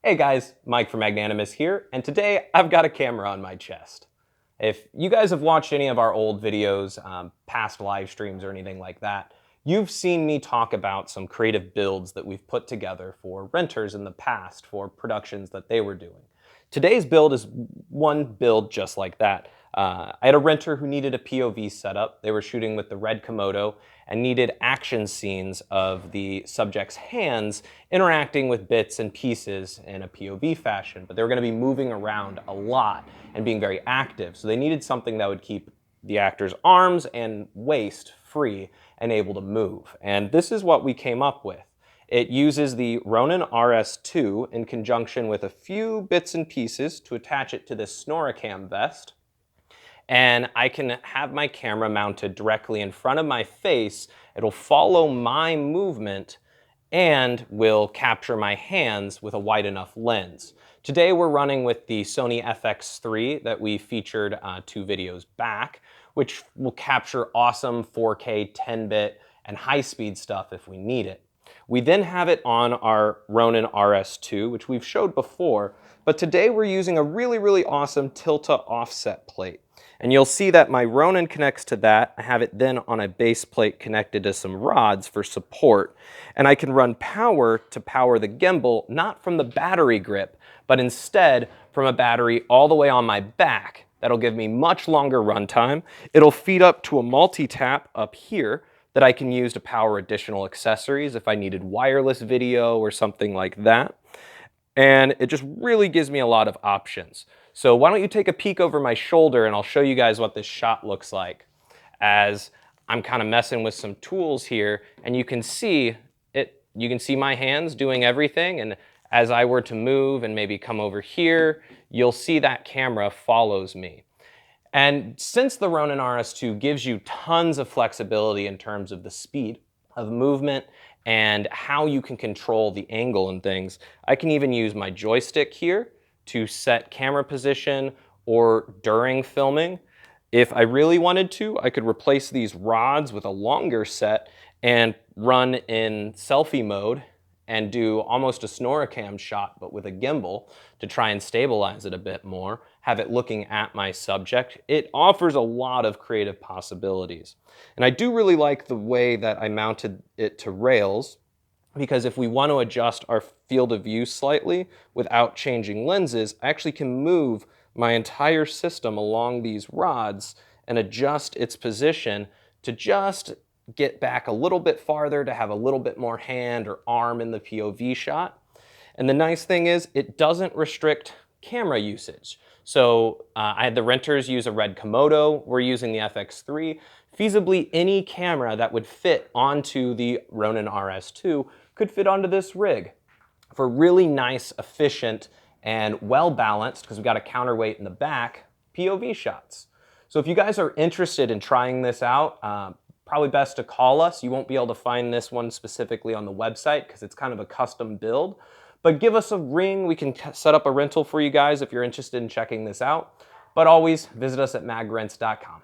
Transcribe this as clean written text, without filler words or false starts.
Hey guys, Mike from Magnanimous here, and today I've got a camera on my chest. If you guys have watched any of our old videos, past live streams or anything like that, you've seen me talk about some creative builds that we've put together for renters in the past for productions that they were doing. Today's build is one build just like that. I had a renter who needed a POV setup. They were shooting with the Red Komodo and needed action scenes of the subject's hands interacting with bits and pieces in a POV fashion, but they were going to be moving around a lot and being very active. So they needed something that would keep the actor's arms and waist free and able to move. And this is what we came up with. It uses the Ronin RS2 in conjunction with a few bits and pieces to attach it to this SnorriCam vest. And I can have my camera mounted directly in front of my face. It'll follow my movement and will capture my hands with a wide enough lens. Today we're running with the Sony FX3 that we featured 2 videos back, which will capture awesome 4K 10-bit and high-speed stuff if we need it. We then have it on our Ronin RS2, which we've showed before, but today we're using a really awesome Tilta offset plate. And you'll see that my Ronin connects to that. I have it then on a base plate connected to some rods for support. And I can run power to power the gimbal, not from the battery grip, but instead from a battery all the way on my back. That'll give me much longer runtime. It'll feed up to a multi-tap up here that I can use to power additional accessories if I needed wireless video or something like that. And it just really gives me a lot of options. So why don't you take a peek over my shoulder and I'll show you guys what this shot looks like as I'm kind of messing with some tools here, and you can see my hands doing everything, and as I were to move and maybe come over here, you'll see that camera follows me. And since the Ronin RS2 gives you tons of flexibility in terms of the speed of movement and how you can control the angle and things, I can even use my joystick here to set camera position or during filming. If I really wanted to, I could replace these rods with a longer set and run in selfie mode and do almost a SnorriCam shot, but with a gimbal to try and stabilize it a bit more, have it looking at my subject. It offers a lot of creative possibilities. And I do really like the way that I mounted it to rails, because if we want to adjust our field of view slightly without changing lenses, I actually can move my entire system along these rods and adjust its position to just get back a little bit farther to have a little bit more hand or arm in the POV shot. And the nice thing is it doesn't restrict camera usage. So I had the renters use a Red Komodo, we're using the FX3. Feasibly any camera that would fit onto the Ronin RS2 could fit onto this rig for really nice, efficient, and well-balanced, because we've got a counterweight in the back, POV shots. So if you guys are interested in trying this out, probably best to call us. You won't be able to find this one specifically on the website because it's kind of a custom build. But give us a ring. We can set up a rental for you guys if you're interested in checking this out. But always visit us at magrents.com.